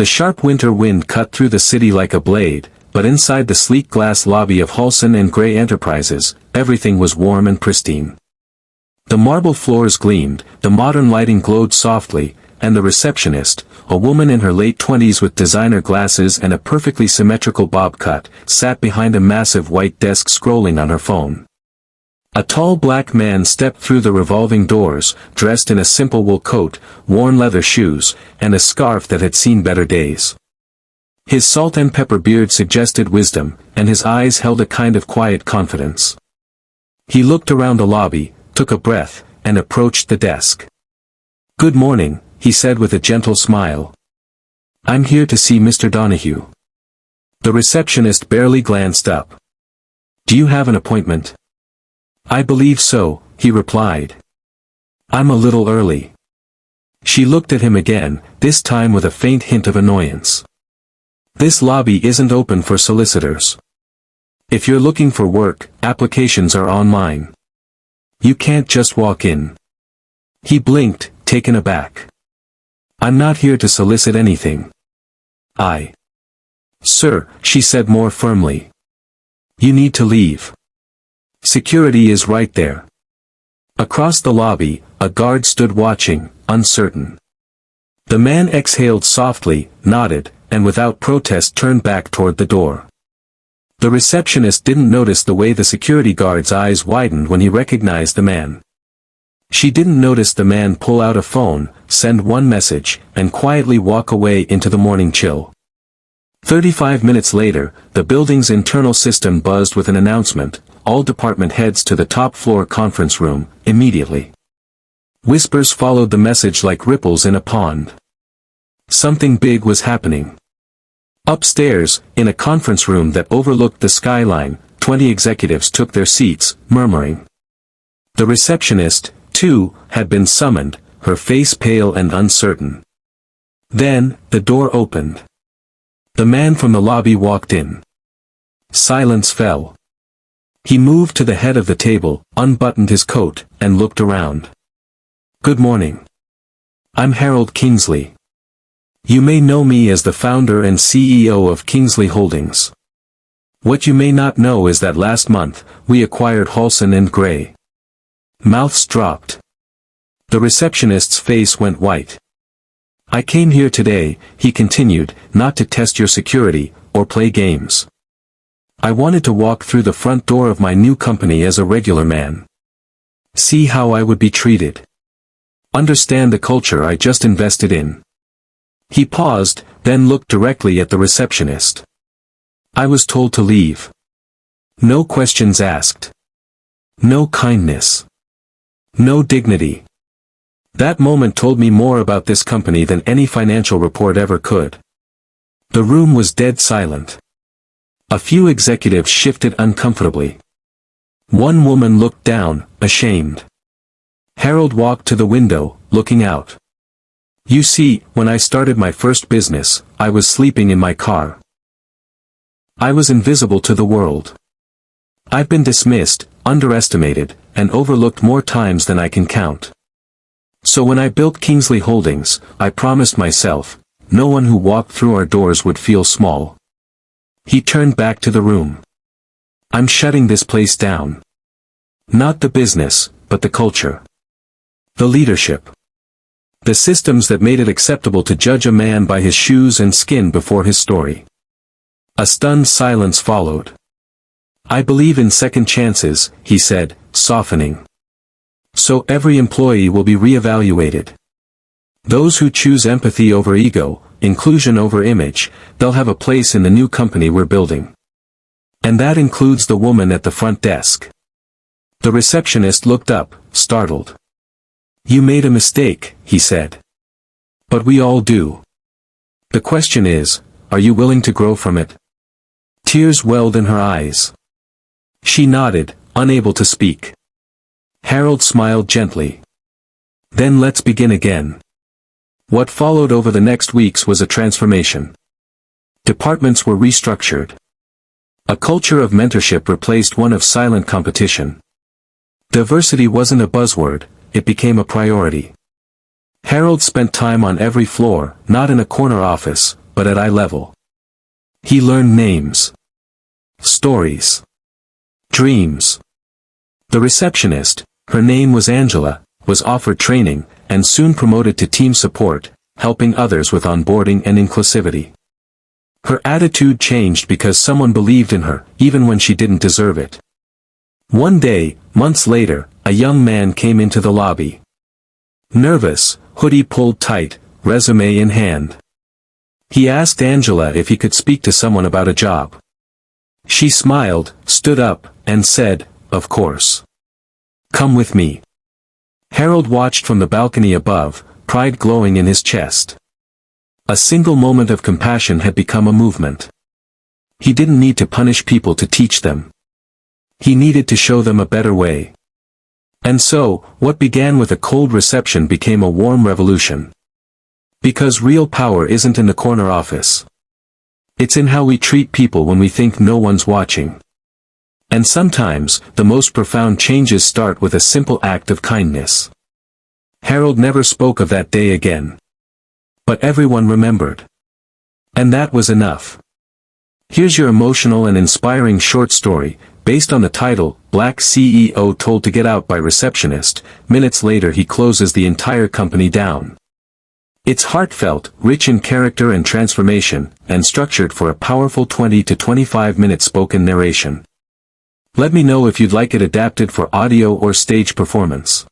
The sharp winter wind cut through the city like a blade, but inside the sleek glass lobby of Halson and Gray Enterprises, everything was warm and pristine. The marble floors gleamed, the modern lighting glowed softly, and the receptionist, a woman in her late 20s with designer glasses and a perfectly symmetrical bob cut, sat behind a massive white desk scrolling on her phone. A tall black man stepped through the revolving doors, dressed in a simple wool coat, worn leather shoes, and a scarf that had seen better days. His salt and pepper beard suggested wisdom, and his eyes held a kind of quiet confidence. He looked around the lobby, took a breath, and approached the desk. "Good morning," he said with a gentle smile. "I'm here to see Mr. Donahue." The receptionist barely glanced up. "Do you have an appointment?" "I believe so," he replied. "I'm a little early." She looked at him again, this time with a faint hint of annoyance. "This lobby isn't open for solicitors. If you're looking for work, applications are online. You can't just walk in." He blinked, taken aback. "I'm not here to solicit anything." "Sir," she said more firmly. "You need to leave. Security is right there." Across the lobby, a guard stood watching, uncertain. The man exhaled softly, nodded, and without protest turned back toward the door. The receptionist didn't notice the way the security guard's eyes widened when he recognized the man. She didn't notice the man pull out a phone, send one message, and quietly walk away into the morning chill. 35 minutes later, the building's internal system buzzed with an announcement: "All department heads to the top floor conference room, immediately." Whispers followed the message like ripples in a pond. Something big was happening. Upstairs, in a conference room that overlooked the skyline, 20 executives took their seats, murmuring. The receptionist, too, had been summoned, her face pale and uncertain. Then, the door opened. The man from the lobby walked in. Silence fell. He moved to the head of the table, unbuttoned his coat, and looked around. "Good morning. I'm Harold Kingsley. You may know me as the founder and CEO of Kingsley Holdings. What you may not know is that last month, we acquired Halson and Gray." Mouths dropped. The receptionist's face went white. "I came here today," he continued, "not to test your security, or play games. I wanted to walk through the front door of my new company as a regular man. See how I would be treated. Understand the culture I just invested in." He paused, then looked directly at the receptionist. "I was told to leave. No questions asked. No kindness. No dignity. That moment told me more about this company than any financial report ever could." The room was dead silent. A few executives shifted uncomfortably. One woman looked down, ashamed. Harold walked to the window, looking out. "You see, when I started my first business, I was sleeping in my car. I was invisible to the world. I've been dismissed, underestimated, and overlooked more times than I can count. So when I built Kingsley Holdings, I promised myself, no one who walked through our doors would feel small." He turned back to the room. "I'm shutting this place down. Not the business, but the culture. The leadership. The systems that made it acceptable to judge a man by his shoes and skin before his story." A stunned silence followed. "I believe in second chances," he said, softening. "So every employee will be re-evaluated. Those who choose empathy over ego, inclusion over image, they'll have a place in the new company we're building. And that includes the woman at the front desk." The receptionist looked up, startled. "You made a mistake," he said. "But we all do. The question is, are you willing to grow from it?" Tears welled in her eyes. She nodded, unable to speak. Harold smiled gently. "Then let's begin again." What followed over the next weeks was a transformation. Departments were restructured. A culture of mentorship replaced one of silent competition. Diversity wasn't a buzzword, it became a priority. Harold spent time on every floor, not in a corner office, but at eye level. He learned names, stories, dreams. The receptionist, her name was Angela, was offered training, and soon promoted to team support, helping others with onboarding and inclusivity. Her attitude changed because someone believed in her, even when she didn't deserve it. One day, months later, a young man came into the lobby. Nervous, hoodie pulled tight, resume in hand. He asked Angela if he could speak to someone about a job. She smiled, stood up, and said, "Of course. Come with me." Harold watched from the balcony above, pride glowing in his chest. A single moment of compassion had become a movement. He didn't need to punish people to teach them. He needed to show them a better way. And so, what began with a cold reception became a warm revolution. Because real power isn't in the corner office. It's in how we treat people when we think no one's watching. And sometimes, the most profound changes start with a simple act of kindness. Harold never spoke of that day again. But everyone remembered. And that was enough. Here's your emotional and inspiring short story, based on the title, Black CEO Told to Get Out by Receptionist. Minutes later he closes the entire company down. It's heartfelt, rich in character and transformation, and structured for a powerful 20 to 25-minute spoken narration. Let me know if you'd like it adapted for audio or stage performance.